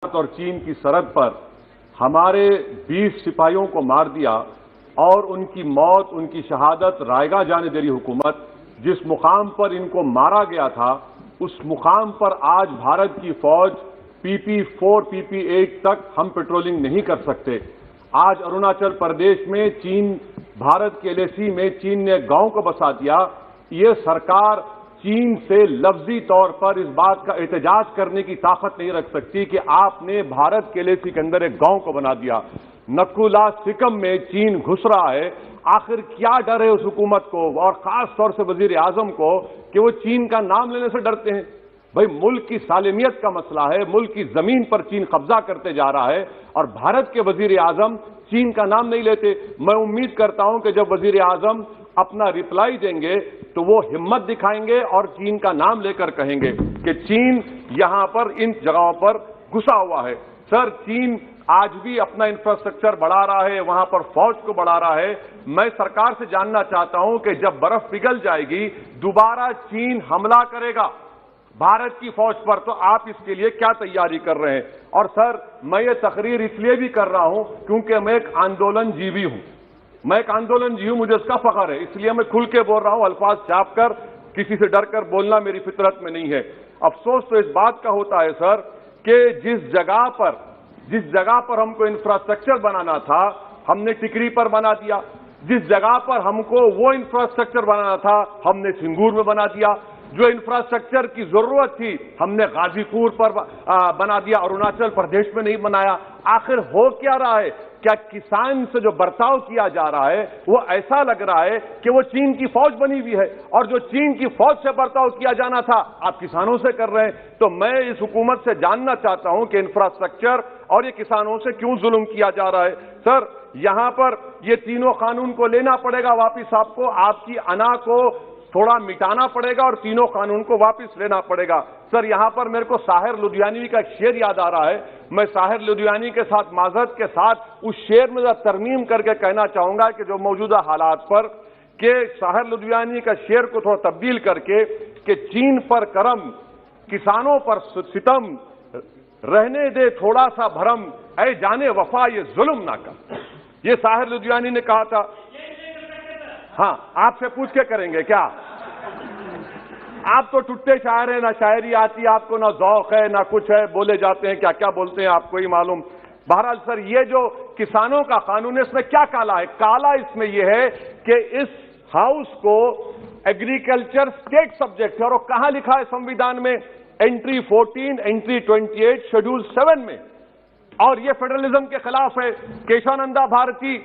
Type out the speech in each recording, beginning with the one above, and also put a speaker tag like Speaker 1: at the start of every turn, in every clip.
Speaker 1: भारत और चीन की सरहद पर हमारे 20 सिपाहियों को मार दिया और उनकी मौत, उनकी शहादत रायगा जाने दे रही हुकूमत, जिस मुकाम पर इनको मारा गया था उस मुकाम पर आज भारत की फौज PP4, PP8 तक हम पेट्रोलिंग नहीं कर सकते। आज अरुणाचल प्रदेश में चीन, भारत के LAC में चीन ने गांव को बसा दिया। ये सरकार चीन से लफ्जी तौर पर इस बात का एहतजाज करने की ताकत नहीं रख सकती कि आपने भारत के LAC के अंदर एक गांव को बना दिया। नकुला सिकम में चीन घुस रहा है। आखिर क्या डर है उस हुकूमत को और खास तौर से वजीर आजम को कि वो चीन का नाम लेने से डरते हैं? भाई, मुल्क की सालिमियत का मसला है, मुल्क की जमीन पर चीन कब्जा करते जा रहा है और भारत के वजीर आजम चीन का नाम नहीं लेते। मैं उम्मीद करता हूं कि जब वजीर आजम अपना रिप्लाई देंगे तो वो हिम्मत दिखाएंगे और चीन का नाम लेकर कहेंगे कि चीन यहां पर इन जगहों पर घुसा हुआ है। सर, चीन आज भी अपना इंफ्रास्ट्रक्चर बढ़ा रहा है, वहां पर फौज को बढ़ा रहा है। मैं सरकार से जानना चाहता हूं कि जब बर्फ पिघल जाएगी दोबारा चीन हमला करेगा भारत की फौज पर, तो आप इसके लिए क्या तैयारी कर रहे हैं? और सर, मैं ये तकरीर इसलिए भी कर रहा हूं क्योंकि मैं एक आंदोलन जीवी हूं, मुझे इसका फख्र है, इसलिए मैं खुल के बोल रहा हूं। अल्फाज छाप कर, किसी से डर कर बोलना मेरी फितरत में नहीं है। अफसोस तो इस बात का होता है सर कि जिस जगह पर हमको इंफ्रास्ट्रक्चर बनाना था हमने टिकरी पर बना दिया, जिस जगह पर हमको वो इंफ्रास्ट्रक्चर बनाना था हमने सिंगूर में बना दिया, जो इंफ्रास्ट्रक्चर की जरूरत थी हमने गाजीपुर पर बना दिया, अरुणाचल प्रदेश में नहीं बनाया। आखिर हो क्या रहा है? क्या किसान से जो बर्ताव किया जा रहा है वो ऐसा लग रहा है कि वो चीन की फौज बनी हुई है और जो चीन की फौज से बर्ताव किया जाना था आप किसानों से कर रहे हैं? तो मैं इस हुकूमत से जानना चाहता हूं कि इंफ्रास्ट्रक्चर और ये किसानों से क्यों जुल्म किया जा रहा है? सर, यहां पर ये तीनों कानून को लेना पड़ेगा वापिस, आपको आपकी अना को थोड़ा मिटाना पड़ेगा और तीनों कानून को वापस लेना पड़ेगा। सर, यहां पर मेरे को साहिर लुधियानवी का एक शेर याद आ रहा है। मैं साहिर लुधियानवी के साथ माजरत के साथ उस शेर में तरमीम करके कहना चाहूंगा कि जो मौजूदा हालात पर के साहिर लुधियानवी का शेर को थोड़ा तब्दील करके कि चीन पर करम, किसानों पर सितम, रहने दे थोड़ा सा भरम, ऐ जाने वफा ये जुल्म ना कर। ये साहिर लुधियानवी ने कहा था। हाँ, आपसे पूछ के करेंगे क्या? आप तो टुट्टे शायर हैं, ना शायरी आती आपको, ना ज़ौक़ है, ना कुछ है, बोले जाते हैं क्या क्या बोलते हैं आपको ही मालूम। बहरहाल सर, ये जो किसानों का कानून है इसमें क्या काला है? काला इसमें यह है कि इस हाउस को एग्रीकल्चर स्टेट सब्जेक्ट है और कहां लिखा है संविधान में? एंट्री 14, एंट्री 28, शेड्यूल 7 में। और ये फेडरलिज्म के खिलाफ है। केशवानंदा भारती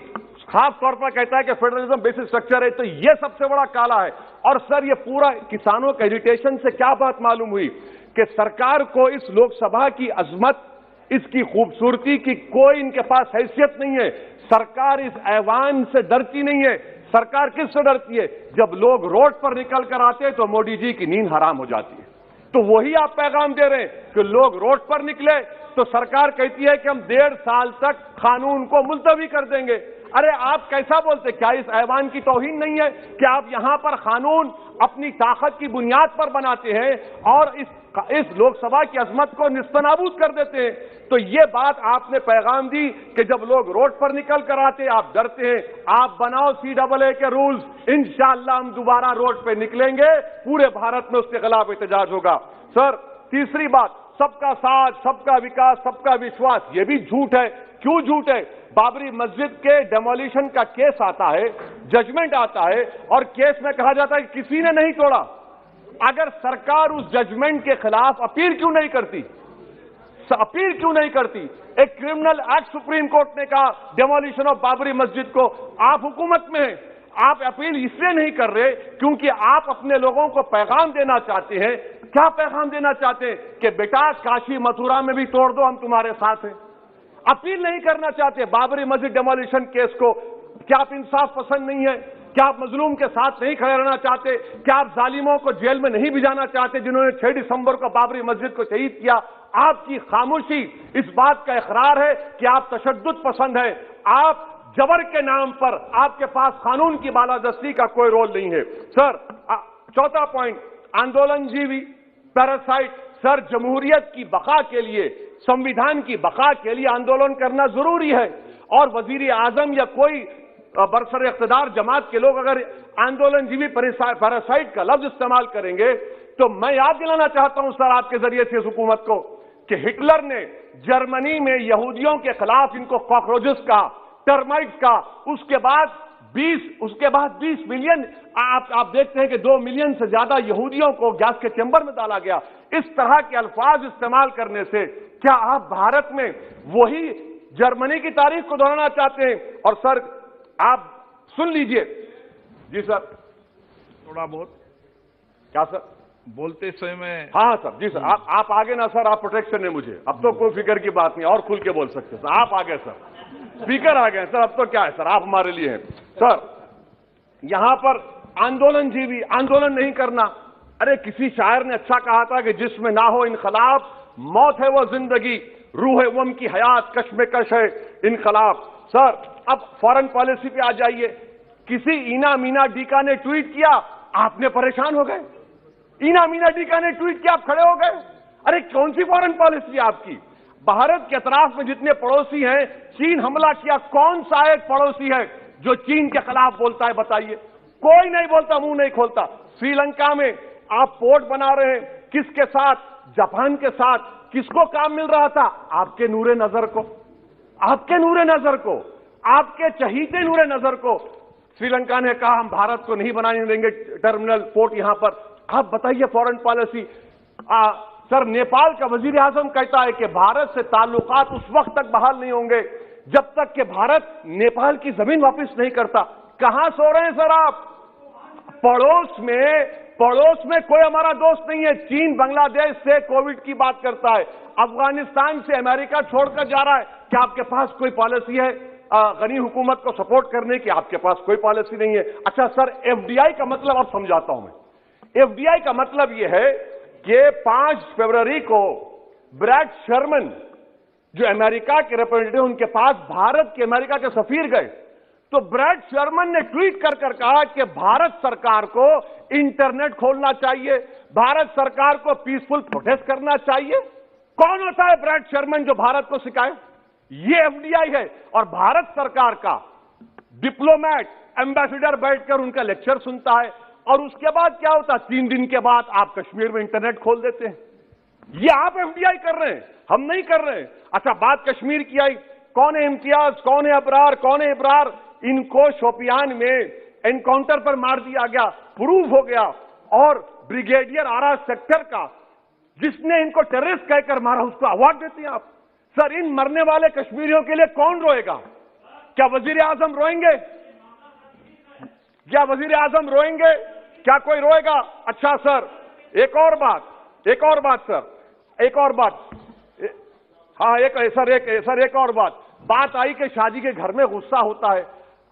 Speaker 1: खास तौर पर कहता है कि फेडरलिज्म बेसिक स्ट्रक्चर है, तो ये सबसे बड़ा काला है। और सर, ये पूरा किसानों के एजिटेशन से क्या बात मालूम हुई कि सरकार को इस लोकसभा की अजमत, इसकी खूबसूरती की कोई इनके पास हैसियत नहीं है। सरकार इस ऐवान से डरती नहीं है। सरकार किससे डरती है? जब लोग रोड पर निकल कर आते हैं तो मोदी जी की नींद हराम हो जाती है। तो वही आप पैगाम दे रहे हैं कि लोग रोड पर निकले तो सरकार कहती है कि हम 1.5 साल तक कानून को मुलतवी कर देंगे। अरे आप कैसा बोलते? क्या इस ऐवान की तौहीन नहीं है कि आप यहां पर कानून अपनी ताकत की बुनियाद पर बनाते हैं और इस लोकसभा की अजमत को निस्तनाबूद कर देते हैं? तो ये बात आपने पैगाम दी कि जब लोग रोड पर निकल कर आते आप डरते हैं। आप बनाओ CAA के रूल्स, इंशाअल्लाह हम दोबारा रोड पे निकलेंगे, पूरे भारत में उसके खिलाफ एहतजाज होगा। सर, तीसरी बात, सबका साथ, सबका विकास, सबका विश्वास, ये भी झूठ है। क्यों झूठ है? बाबरी मस्जिद के डेमोलिशन का केस आता है, जजमेंट आता है और केस में कहा जाता है कि किसी ने नहीं तोड़ा। अगर सरकार उस जजमेंट के खिलाफ अपील क्यों नहीं करती? एक क्रिमिनल एक्ट सुप्रीम कोर्ट ने कहा डेमोलिशन ऑफ बाबरी मस्जिद को, आप हुकूमत में हैं, आप अपील इसलिए नहीं कर रहे क्योंकि आप अपने लोगों को पैगाम देना चाहते हैं। क्या पैगाम देना चाहते हैं? कि बेटा काशी मथुरा में भी तोड़ दो, हम तुम्हारे साथ हैं। अपील नहीं करना चाहते बाबरी मस्जिद डेमोलिशन केस को। क्या आप इंसाफ पसंद नहीं है? क्या आप मजलूम के साथ नहीं खड़े रहना चाहते? क्या आप जालिमों को जेल में नहीं भिजाना चाहते जिन्होंने 6 दिसंबर को बाबरी मस्जिद को शहीद किया? आपकी खामोशी इस बात का इकरार है कि आप तशद्दुद पसंद है। आप जबर के नाम पर आपके पास कानून की बालादस्ती का कोई रोल नहीं है। सर, चौथा पॉइंट, आंदोलन जीवी, पैरासाइट। सर, जमहूरियत की बका के लिए संविधान की बका के लिए आंदोलन करना जरूरी है। और वजीर आजम या कोई बरसर इख्तिदार जमात के लोग अगर आंदोलनजीवी पैरासाइट का लफ्ज इस्तेमाल करेंगे तो मैं याद दिलाना चाहता हूं सर आपके जरिए से इस हुकूमत को कि हिटलर ने जर्मनी में यहूदियों के खिलाफ इनको कॉकरोचेस का, टर्माइट्स का, उसके बाद 20 मिलियन आप देखते हैं कि 2 मिलियन से ज्यादा यहूदियों को गैस के चैम्बर में डाला गया। इस तरह के अल्फाज इस्तेमाल करने से क्या आप भारत में वही जर्मनी की तारीख को दोहराना चाहते हैं? और सर आप सुन लीजिए। जी सर,
Speaker 2: थोड़ा बहुत
Speaker 1: क्या सर
Speaker 2: बोलते समय में।
Speaker 1: हाँ सर, जी सर, आप आगे ना सर, आप प्रोटेक्शन है मुझे, अब तो कोई फिक्र की बात नहीं, और खुल के बोल सकते सर। आप आगे सर, स्पीकर आ गए सर, अब तो क्या है सर, आप हमारे लिए हैं सर। यहां पर आंदोलनजीवी आंदोलन नहीं करना। अरे किसी शायर ने अच्छा कहा था कि जिसमें ना हो इनकलाब मौत है वो जिंदगी, रूह है वम की हयात, कश्मकश है इनकलाब। सर अब फॉरेन पॉलिसी पे आ जाइए। किसी इना मीना डीका ने ट्वीट किया, आपने परेशान हो गए। इना मीना डीका ने ट्वीट किया, आप खड़े हो गए। अरे कौन सी फॉरेन पॉलिसी है आपकी? भारत के अतराफ में जितने पड़ोसी हैं, चीन हमला किया, कौन सा एक पड़ोसी है जो चीन के खिलाफ बोलता है? बताइए। कोई नहीं बोलता, मुंह नहीं खोलता। श्रीलंका में आप पोर्ट बना रहे हैं, किसके साथ? जापान के साथ। किसको काम मिल रहा था? आपके नूरे नजर को, आपके नूरे नजर को, आपके चहीते नूरे नजर को। श्रीलंका ने कहा हम भारत को नहीं बनाने देंगे टर्मिनल पोर्ट यहां पर। आप बताइए फॉरेन पॉलिसी। सर नेपाल का वजीर आजम कहता है कि भारत से ताल्लुकात उस वक्त तक बहाल नहीं होंगे जब तक कि भारत नेपाल की जमीन वापस नहीं करता। कहां सो रहे हैं सर आप? पड़ोस में कोई हमारा दोस्त नहीं है। चीन बांग्लादेश से कोविड की बात करता है, अफगानिस्तान से अमेरिका छोड़कर जा रहा है। क्या आपके पास कोई पॉलिसी है गनी हुकूमत को सपोर्ट करने की? आपके पास कोई पॉलिसी नहीं है। अच्छा सर, एफडीआई का मतलब अब समझाता हूं मैं। एफडीआई का मतलब यह है कि 5 फरवरी को ब्रैड शर्मन जो अमेरिका के रिप्रेजेंटेटिव, उनके पास भारत के अमेरिका के सफीर गए, तो ब्रैड शर्मन ने ट्वीट कर कहा कि भारत सरकार को इंटरनेट खोलना चाहिए, भारत सरकार को पीसफुल प्रोटेस्ट करना चाहिए। कौन होता है ब्रैड शर्मन जो भारत को सिखाए? ये एफडीआई है। और भारत सरकार का डिप्लोमेट, एम्बेसडर बैठकर उनका लेक्चर सुनता है। और उसके बाद क्या होता? 3 दिन के बाद आप कश्मीर में इंटरनेट खोल देते हैं। ये आप एफडीआई कर रहे हैं, हम नहीं कर रहे हैं। अच्छा, बात कश्मीर की आई। कौन है इम्तियाज, कौन है अबरार, कौन है इब्रार? इनको शोपियान में एनकाउंटर पर मार दिया गया, प्रूव हो गया। और ब्रिगेडियर आरा सेक्टर का जिसने इनको टेररिस्ट कहकर मारा, उसको अवार्ड देते हैं आप। सर, इन मरने वाले कश्मीरियों के लिए कौन रोएगा? क्या वजीर आजम रोएंगे? क्या वजीर आजम रोएंगे? क्या कोई रोएगा? अच्छा सर, एक और बात सर, एक और बात। हाँ, एक और बात आई कि शादी के घर में गुस्सा होता है।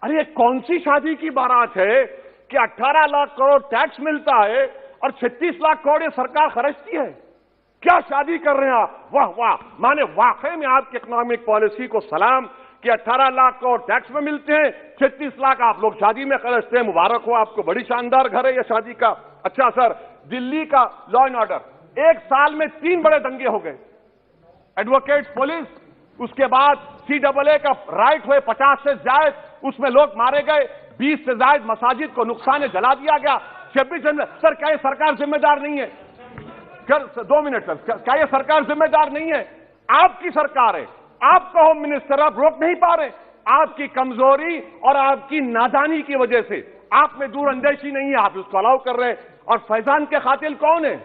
Speaker 1: अरे ये कौन सी शादी की बारात है कि 18 लाख करोड़ टैक्स मिलता है और 36 लाख करोड़ ये सरकार खर्चती है? क्या शादी कर रहे हैं आप? वाह वाह, माने वाकई में आपकी इकोनॉमिक पॉलिसी को सलाम कि 18 लाख करोड़ टैक्स में मिलते हैं, 36 लाख आप लोग शादी में खर्चते हैं। मुबारक हो आपको, बड़ी शानदार घर है यह शादी का। अच्छा सर, दिल्ली का लॉ एंड ऑर्डर, 1 साल में 3 बड़े दंगे हो गए। एडवोकेट्स पुलिस, उसके बाद CAA का राइट हुए 50 से ज्यादा, उसमें लोग मारे गए। 20 से ज्यादा मसाजिद को नुकसान जला दिया गया। 26 जनवरी। सर क्या ये सरकार जिम्मेदार नहीं है? 2 मिनट सर, क्या ये सरकार जिम्मेदार नहीं है? आपकी सरकार है, आपका होम मिनिस्टर, आप रोक नहीं पा रहे। आपकी कमजोरी और आपकी नादानी की वजह से, आप में दूरअंदेशी नहीं है, आप उसको अलाउ कर रहे हैं। और फैजान के कातिल कौन है?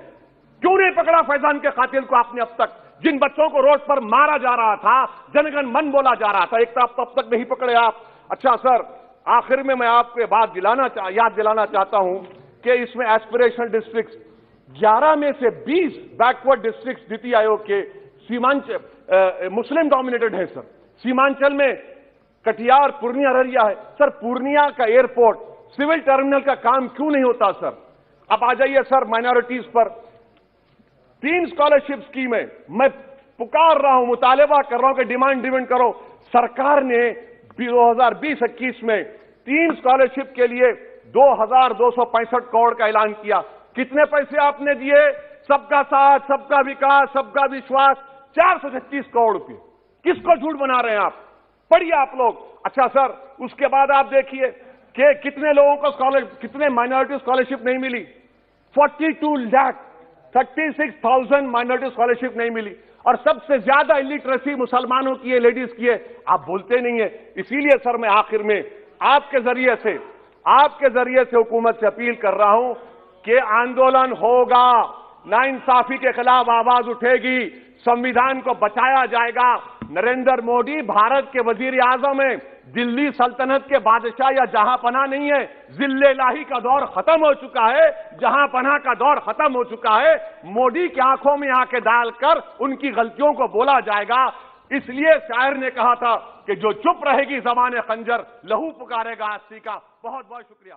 Speaker 1: क्यों नहीं पकड़ा फैजान के कातिल को आपने अब तक? जिन बच्चों को रोड पर मारा जा रहा था, जनगण मन बोला जा रहा था, एक तो आप तब तक नहीं पकड़े आप। अच्छा सर, आखिर में मैं आपको याद दिलाना चाहता हूं कि इसमें एस्पिरेशनल डिस्ट्रिक्ट 11 में से 20 बैकवर्ड डिस्ट्रिक्ट नीति आयोग के सीमांचल मुस्लिम डोमिनेटेड है सर। सीमांचल में कटिहार, पूर्णिया, अररिया है। सर पूर्णिया का एयरपोर्ट, सिविल टर्मिनल का काम क्यों नहीं होता सर? अब आ जाइए सर माइनॉरिटीज पर। 3 स्कॉलरशिप स्कीम है, मैं पुकार रहा हूं, मुतालबा कर रहा हूं कि डिमांड करो। सरकार ने 2020-21 में 3 स्कॉलरशिप के लिए 2265 करोड़ का ऐलान किया। कितने पैसे आपने दिए? सबका साथ, सबका विकास, सबका विश्वास, 436 करोड़ रुपए। किसको झूठ बना रहे हैं आप? पढ़िए आप लोग। अच्छा सर, उसके बाद आप देखिए कि कितने लोगों को कितने माइनॉरिटी स्कॉलरशिप नहीं मिली। 42,36,000 माइनॉरिटी स्कॉलरशिप नहीं मिली, और सबसे ज्यादा इलिटरेसी मुसलमानों की है, लेडीज की है। आप बोलते नहीं है। इसीलिए सर मैं आखिर में आपके जरिए से हुकूमत से अपील कर रहा हूं कि आंदोलन होगा, नाइंसाफी के खिलाफ आवाज उठेगी, संविधान को बचाया जाएगा। नरेंद्र मोदी भारत के वजीर आजम हैं, दिल्ली सल्तनत के बादशाह या जहांपनाह नहीं है। जिल्ले-लाही का दौर खत्म हो चुका है, जहांपनाह का दौर खत्म हो चुका है। मोदी की आंखों में आंखें डालकर उनकी गलतियों को बोला जाएगा। इसलिए शायर ने कहा था कि जो चुप रहेगी ज़बान खंजर, लहू पुकारेगा अस्सी का। बहुत बहुत शुक्रिया।